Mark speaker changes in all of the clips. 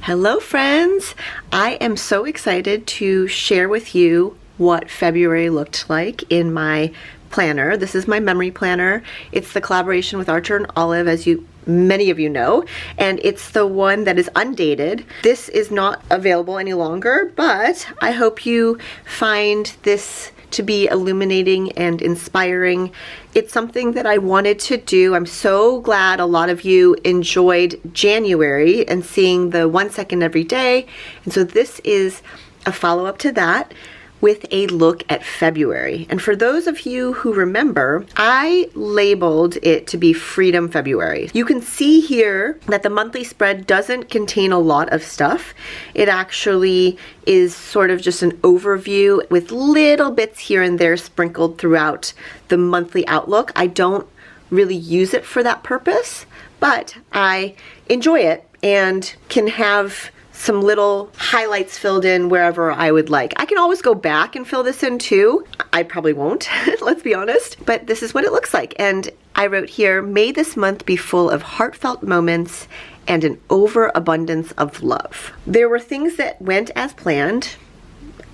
Speaker 1: Hello friends! I am so excited to share with you what February looked like in my planner. This is my memory planner. It's the collaboration with Archer and Olive, as many of you know, and it's the one that is undated. This is not available any longer, but I hope you find this to be illuminating and inspiring. It's something that I wanted to do. I'm so glad a lot of you enjoyed January and seeing the 1 second every day. And so this is a follow-up to that with a look at February. And for those of you who remember, I labeled it to be Freedom February. You can see here that the monthly spread doesn't contain a lot of stuff. It actually is sort of just an overview with little bits here and there sprinkled throughout the monthly outlook. I don't really use it for that purpose, but I enjoy it and can have some little highlights filled in wherever I would like. I can always go back and fill this in too. I probably won't, let's be honest, but this is what it looks like. And I wrote here, may this month be full of heartfelt moments and an overabundance of love. There were things that went as planned,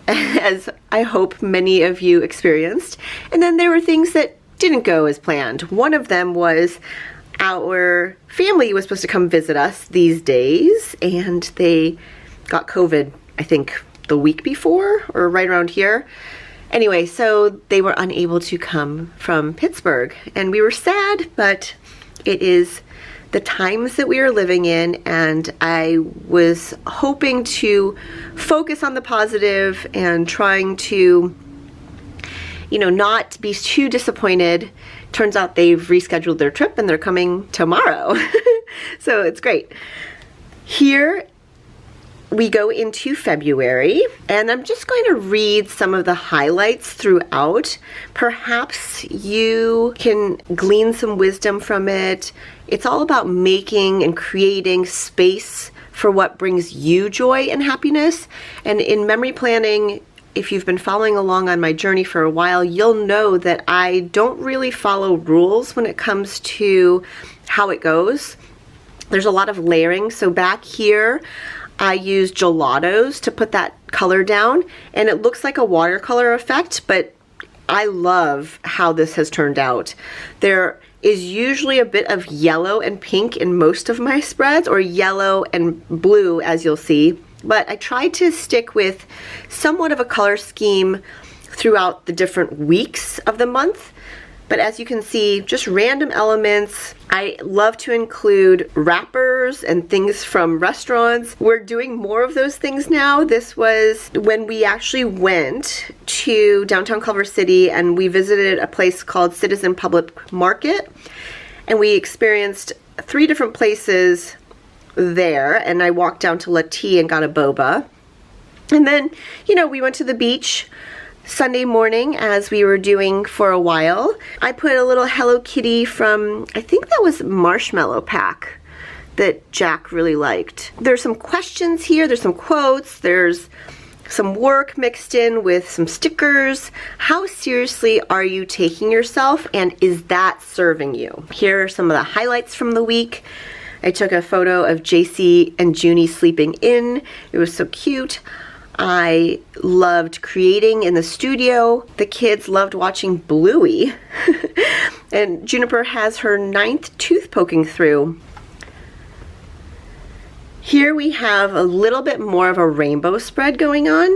Speaker 1: as I hope many of you experienced, and then there were things that didn't go as planned. One of them was our family was supposed to come visit us these days, and they got COVID, I think, the week before or right around here. Anyway, so they were unable to come from Pittsburgh, and we were sad, but it is the times that we are living in, and I was hoping to focus on the positive and trying to, you know, not be too disappointed. Turns out they've rescheduled their trip and they're coming tomorrow. So it's great. Here we go into February, and I'm just going to read some of the highlights throughout. Perhaps you can glean some wisdom from it. It's all about making and creating space for what brings you joy and happiness. And in memory planning, if you've been following along on my journey for a while, you'll know that I don't really follow rules when it comes to how it goes. There's a lot of layering. So back here, I use gelatos to put that color down, and it looks like a watercolor effect, but I love how this has turned out. There is usually a bit of yellow and pink in most of my spreads, or yellow and blue, as you'll see. But I tried to stick with somewhat of a color scheme throughout the different weeks of the month. But as you can see, just random elements. I love to include wrappers and things from restaurants. We're doing more of those things now. This was when we actually went to downtown Culver City and we visited a place called Citizen Public Market. And we experienced 3 different places there, and I walked down to La Tea and got a boba. And then, you know, we went to the beach Sunday morning, as we were doing for a while. I put a little Hello Kitty from, I think that was Marshmallow Pack, that Jack really liked. There's some questions here, there's some quotes, there's some work mixed in with some stickers. How seriously are you taking yourself, and is that serving you? Here are some of the highlights from the week. I took a photo of JC and Junie sleeping in. It was so cute. I loved creating in the studio. The kids loved watching Bluey. And Juniper has her 9th tooth poking through. Here we have a little bit more of a rainbow spread going on.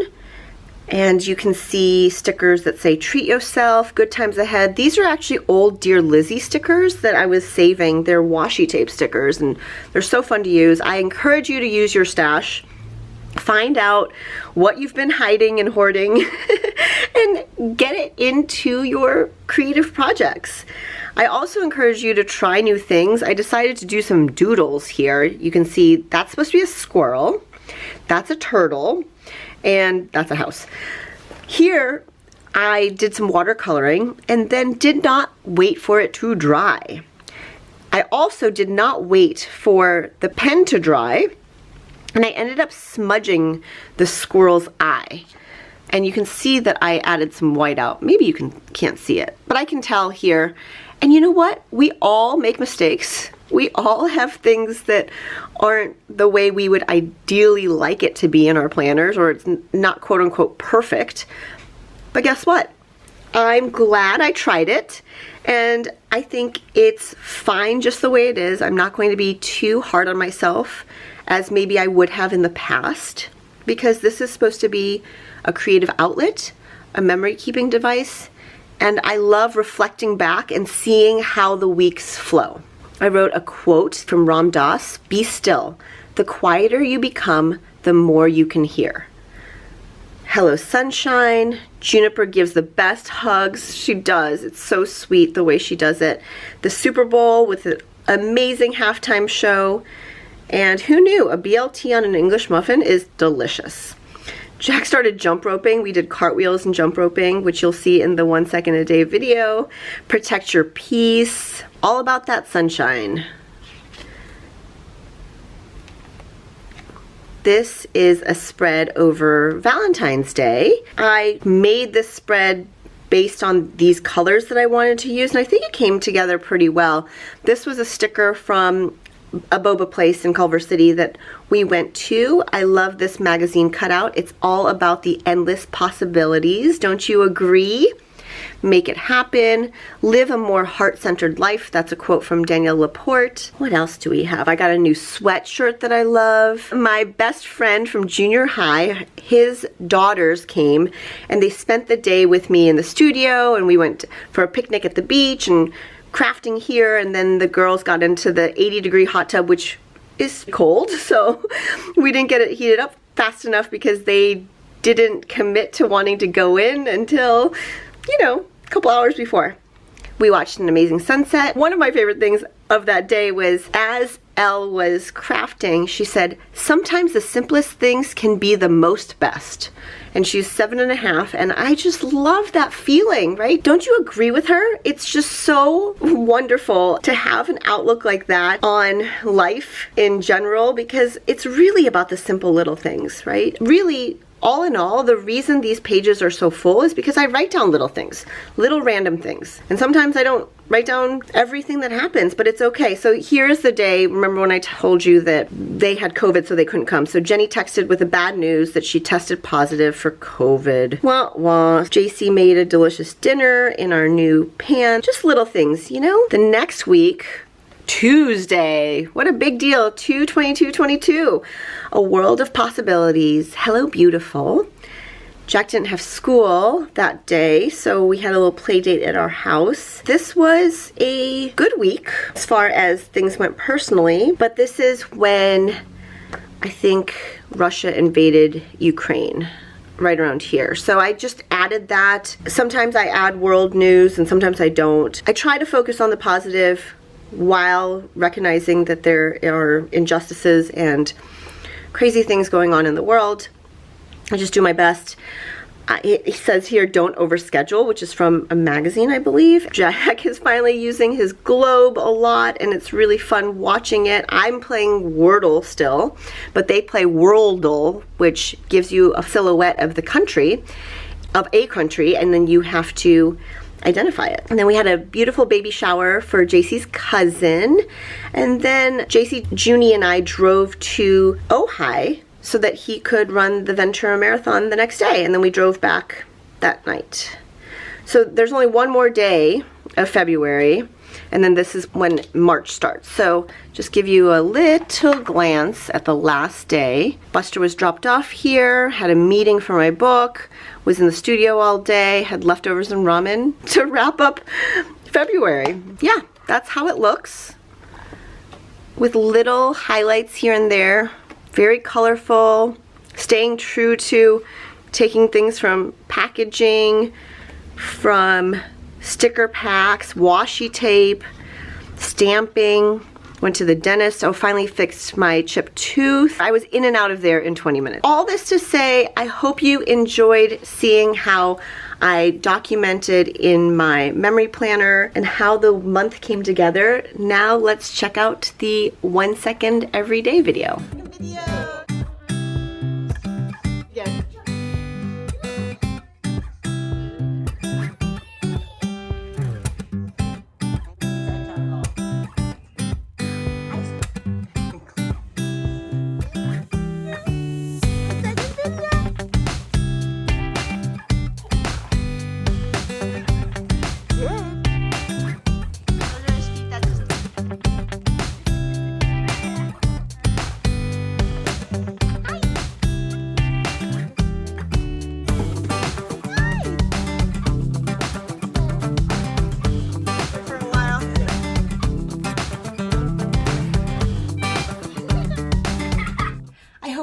Speaker 1: And you can see stickers that say treat yourself, good times ahead. These are actually old Dear Lizzie stickers that I was saving. They're washi tape stickers and they're so fun to use. I encourage you to use your stash. Find out what you've been hiding and hoarding and get it into your creative projects. I also encourage you to try new things. I decided to do some doodles here. You can see that's supposed to be a squirrel. That's a turtle. And that's a house. Here, I did some watercoloring and then did not wait for it to dry. I also did not wait for the pen to dry, and I ended up smudging the squirrel's eye. And you can see that I added some white out. Maybe you can't see it, but I can tell here. And you know what? We all make mistakes. We all have things that aren't the way we would ideally like it to be in our planners, or it's not quote unquote perfect. But guess what? I'm glad I tried it, and I think it's fine just the way it is. I'm not going to be too hard on myself as maybe I would have in the past, because this is supposed to be a creative outlet, a memory keeping device, and I love reflecting back and seeing how the weeks flow. I wrote a quote from Ram Dass: "Be still. The quieter you become, the more you can hear." Hello Sunshine. Juniper gives the best hugs. She does. It's so sweet the way she does it. The Super Bowl with an amazing halftime show. And who knew? A BLT on an English muffin is delicious. Jack started jump roping. We did cartwheels and jump roping, which you'll see in the 1 second a day video. Protect your peace. All about that sunshine. This is a spread over Valentine's Day. I made this spread based on these colors that I wanted to use, and I think it came together pretty well. This was a sticker from a boba place in Culver City that we went to. I love this magazine cutout. It's all about the endless possibilities. Don't you agree? Make it happen. Live a more heart-centered life. That's a quote from Danielle Laporte. What else do we have? I got a new sweatshirt that I love. My best friend from junior high, his daughters came and they spent the day with me in the studio, and we went for a picnic at the beach and crafting here, and then the girls got into the 80-degree hot tub, which is cold, so we didn't get it heated up fast enough because they didn't commit to wanting to go in until, you know, a couple hours before. We watched an amazing sunset. One of my favorite things of that day was, as Elle was crafting, she said, "Sometimes the simplest things can be the most best." And she's 7.5, and I just love that feeling, right? Don't you agree with her? It's just so wonderful to have an outlook like that on life in general, because it's really about the simple little things, right? Really, all in all, the reason these pages are so full is because I write down little things, little random things. And sometimes I don't write down everything that happens, but it's okay. So here's the day. Remember when I told you that they had COVID, so they couldn't come? So Jenny texted with the bad news that she tested positive for COVID. Wah, wah. JC made a delicious dinner in our new pan. Just little things, you know? The next week, Tuesday. What a big deal. 2/22/22. A world of possibilities. Hello, beautiful. Jack didn't have school that day, so we had a little play date at our house. This was a good week as far as things went personally, but this is when I think Russia invaded Ukraine. Right around here. So I just added that. Sometimes I add world news and sometimes I don't. I try to focus on the positive while recognizing that there are injustices and crazy things going on in the world. I just do my best. It says here, don't overschedule, which is from a magazine, I believe. Jack is finally using his globe a lot, and it's really fun watching it. I'm playing Wordle still, but they play Worldle, which gives you a silhouette of the country, of a country, and then you have to identify it. And then we had a beautiful baby shower for JC's cousin, and then JC, Junie, and I drove to Ojai so that he could run the Ventura Marathon the next day, and then we drove back that night. So there's only one more day of February, and then this is when March starts. So just give you a little glance at the last day. Buster was dropped off here, had a meeting for my book, was in the studio all day, had leftovers and ramen to wrap up February. Yeah, that's how it looks, with little highlights here and there. Very colorful, staying true to taking things from packaging, from sticker packs, washi tape, stamping. Went to the dentist. Oh, finally fixed my chipped tooth. I was in and out of there in 20 minutes. All this to say, I hope you enjoyed seeing how I documented in my memory planner and how the month came together. Now let's check out the 1 second everyday video. Yes.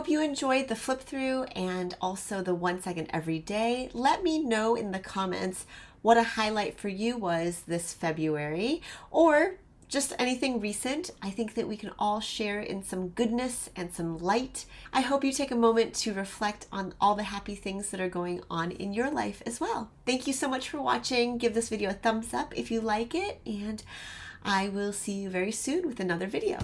Speaker 1: hope you enjoyed the flip through and also the 1 second every day. Let me know in the comments what a highlight for you was this February, or just anything recent. I think that we can all share in some goodness and some light. I hope you take a moment to reflect on all the happy things that are going on in your life as well. Thank you so much for watching. Give this video a thumbs up if you like it, and I will see you very soon with another video.